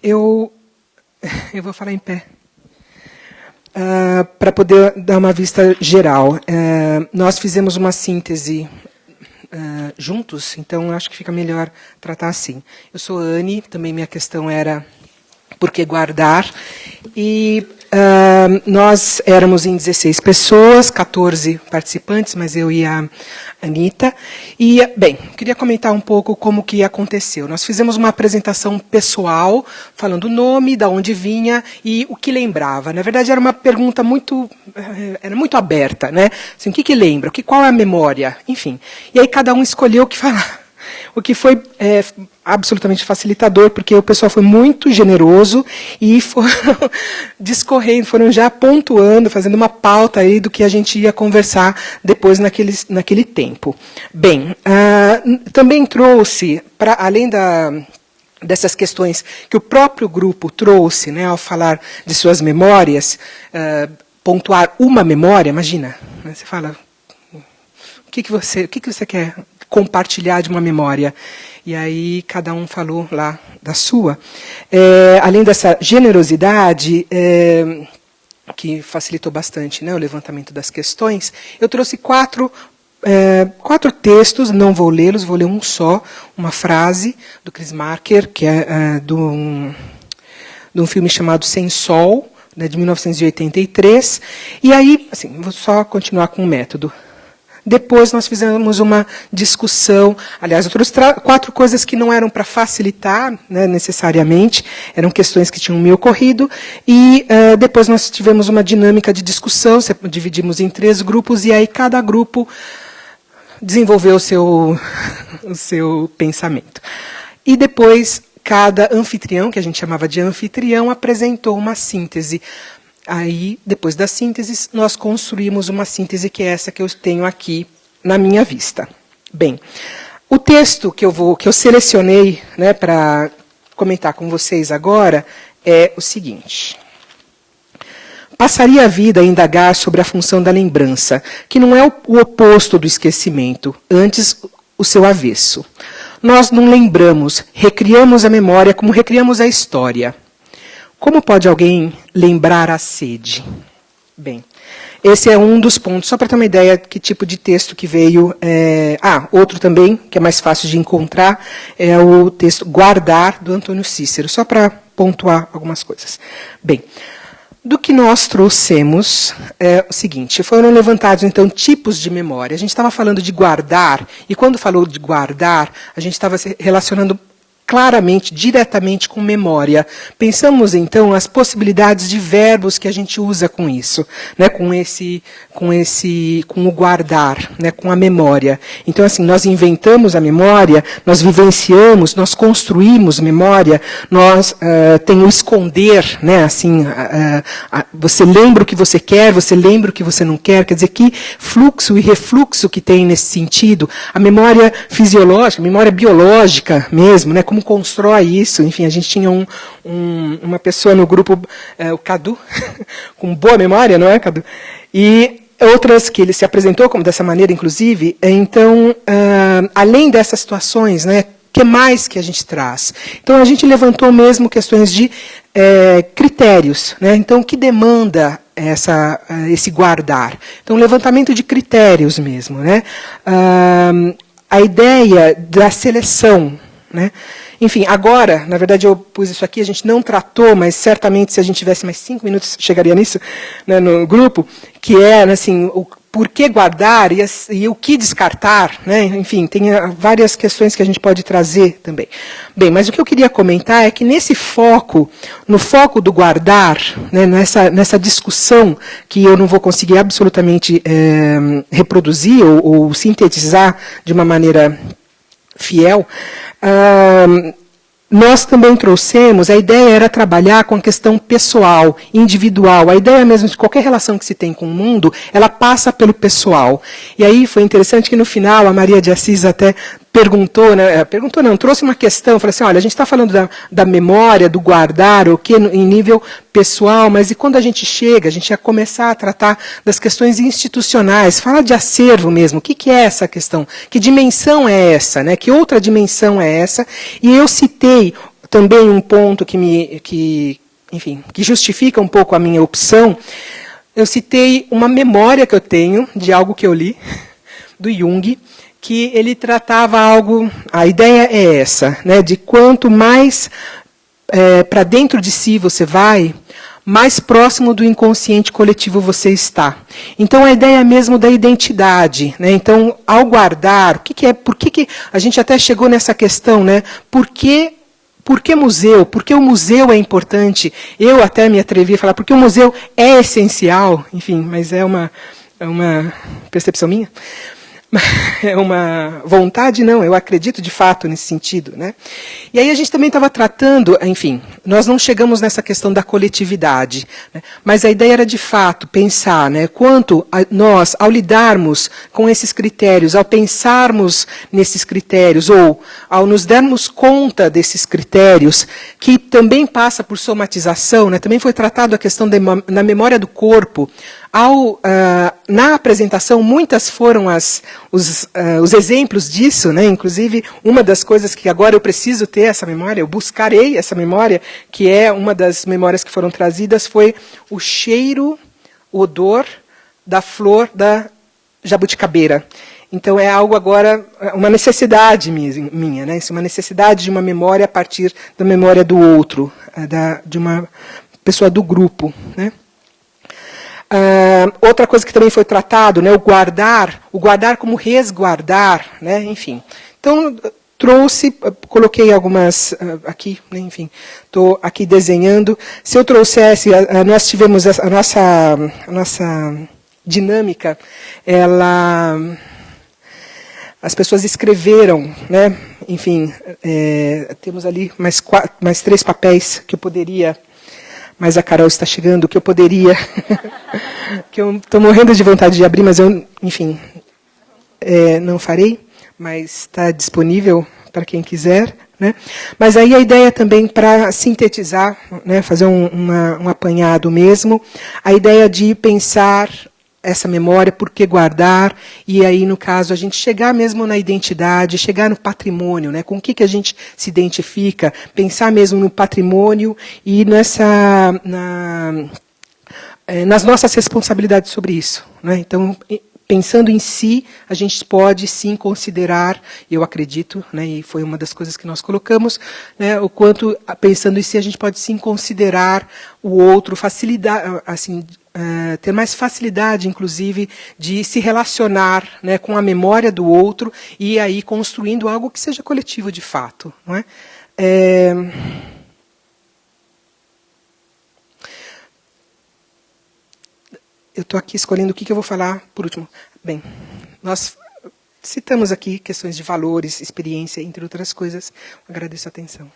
eu vou falar em pé. Para poder dar uma vista geral. Nós fizemos uma síntese juntos, então acho que fica melhor tratar assim. Eu sou Anne, também minha questão era por que guardar, e nós éramos em 16 pessoas, 14 participantes, mas eu e a Anitta. E, bem, queria comentar um pouco como que aconteceu. Nós fizemos uma apresentação pessoal, falando o nome, de onde vinha e o que lembrava. Na verdade, era uma pergunta muito aberta, né? Assim, o que lembra? Qual é a memória? Enfim. E aí cada um escolheu o que falar. O que foi absolutamente facilitador, porque o pessoal foi muito generoso e foram discorrendo, foram já pontuando, fazendo uma pauta aí do que a gente ia conversar depois naquele tempo. Bem, também trouxe, além dessas questões que o próprio grupo trouxe, né, ao falar de suas memórias, pontuar uma memória, imagina, né, você fala, o que você quer compartilhar de uma memória? E aí cada um falou lá da sua. Além dessa generosidade, que facilitou bastante, né, o levantamento das questões, eu trouxe quatro textos, não vou lê-los, vou ler um só, uma frase do Chris Marker, que é de um filme chamado Sem Sol, né, de 1983. E aí, assim, vou só continuar com o método. Depois nós fizemos uma discussão, aliás, eu trouxe 4 coisas que não eram para facilitar, né, necessariamente, eram questões que tinham me ocorrido, e depois nós tivemos uma dinâmica de discussão, dividimos em 3 grupos, e aí cada grupo desenvolveu o seu pensamento. E depois cada anfitrião, que a gente chamava de anfitrião, apresentou uma síntese. Aí, depois das sínteses, nós construímos uma síntese que é essa que eu tenho aqui na minha vista. Bem, o texto que eu selecionei, né, para comentar com vocês agora é o seguinte. Passaria a vida a indagar sobre a função da lembrança, que não é o oposto do esquecimento, antes o seu avesso. Nós não lembramos, recriamos a memória como recriamos a história. Como pode alguém lembrar a sede? Bem, esse é um dos pontos, só para ter uma ideia que tipo de texto que veio. Outro também, que é mais fácil de encontrar, é o texto Guardar, do Antônio Cícero, só para pontuar algumas coisas. Bem, do que nós trouxemos é o seguinte, foram levantados, então, tipos de memória. A gente estava falando de guardar, e quando falou de guardar, a gente estava se relacionando claramente, diretamente com memória. Pensamos, então, as possibilidades de verbos que a gente usa com isso, né, com o guardar, né, com a memória. Então, assim, nós inventamos a memória, nós vivenciamos, nós construímos memória, nós tem o esconder, né, assim, você lembra o que você quer, você lembra o que você não quer, quer dizer, que fluxo e refluxo que tem nesse sentido. A memória fisiológica, a memória biológica mesmo, né, como constrói isso. Enfim, a gente tinha uma pessoa no grupo, o Cadu, com boa memória, não é, Cadu? E outras que ele se apresentou como dessa maneira, inclusive. Então, além dessas situações, né, que mais que a gente traz? Então, a gente levantou mesmo questões de critérios, né? Então, que demanda esse guardar? Então, levantamento de critérios mesmo, né? A ideia da seleção, né? Enfim, agora, na verdade, eu pus isso aqui, a gente não tratou, mas certamente, se a gente tivesse mais 5 minutos, chegaria nisso, né, no grupo, que é, assim, o por que guardar e o que descartar, né? Enfim, tem várias questões que a gente pode trazer também. Bem, mas o que eu queria comentar é que nesse foco, no foco do guardar, né, nessa discussão, que eu não vou conseguir absolutamente reproduzir ou sintetizar de uma maneira fiel, nós também trouxemos, a ideia era trabalhar com a questão pessoal, individual. A ideia mesmo de qualquer relação que se tem com o mundo, ela passa pelo pessoal. E aí foi interessante que no final a Maria de Assis até trouxe uma questão, falou assim, olha, a gente está falando da memória, do guardar, o que em nível pessoal, mas e quando a gente ia começar a tratar das questões institucionais, fala de acervo mesmo, o que é essa questão? Que dimensão é essa? Né? Que outra dimensão é essa? E eu citei também um ponto enfim, que justifica um pouco a minha opção, eu citei uma memória que eu tenho de algo que eu li, do Jung, que ele tratava algo, a ideia é essa, né, de quanto mais para dentro de si você vai, mais próximo do inconsciente coletivo você está. Então, a ideia mesmo da identidade. Né? Então, ao guardar, por que a gente até chegou nessa questão, né? Por que museu? Por que o museu é importante? Eu até me atrevi a falar, porque o museu é essencial, enfim, mas é uma percepção minha. É uma vontade, não, eu acredito de fato nesse sentido. Né? E aí a gente também estava tratando, enfim, nós não chegamos nessa questão da coletividade, né? Mas a ideia era de fato pensar, né, quanto nós, ao lidarmos com esses critérios, ao pensarmos nesses critérios, ou ao nos darmos conta desses critérios, que também passa por somatização, né? Também foi tratado a questão na memória do corpo. Na apresentação, muitas foram os exemplos disso, né? Inclusive, uma das coisas que agora eu preciso ter essa memória, eu buscarei essa memória, que é uma das memórias que foram trazidas, foi o cheiro, o odor da flor da jabuticabeira. Então, é algo agora, uma necessidade minha, né? Uma necessidade de uma memória a partir da memória do outro, de uma pessoa do grupo, né? Outra coisa que também foi tratado, né, o guardar como resguardar, né, enfim. Então, coloquei algumas aqui, né, enfim, estou aqui desenhando. Se eu trouxesse, nós tivemos a nossa dinâmica, as pessoas escreveram, né, enfim, temos ali mais 3 papéis que eu poderia... Mas a Carol está chegando, que eu poderia... que eu estou morrendo de vontade de abrir, mas eu, enfim, não farei, mas está disponível para quem quiser. Né? Mas aí a ideia também, para sintetizar, né, fazer um apanhado mesmo, a ideia de pensar essa memória, por que guardar, e aí, no caso, a gente chegar mesmo na identidade, chegar no patrimônio, né, com o que a gente se identifica, pensar mesmo no patrimônio e nas nossas responsabilidades sobre isso. Né? Então, pensando em si, a gente pode sim considerar, eu acredito, né, e foi uma das coisas que nós colocamos, né, o quanto, pensando em si, a gente pode sim considerar o outro, facilitar, assim, ter mais facilidade, inclusive, de se relacionar, né, com a memória do outro e aí construindo algo que seja coletivo de fato. Não é? Eu estou aqui escolhendo o que eu vou falar por último. Bem, nós citamos aqui questões de valores, experiência, entre outras coisas. Agradeço a atenção.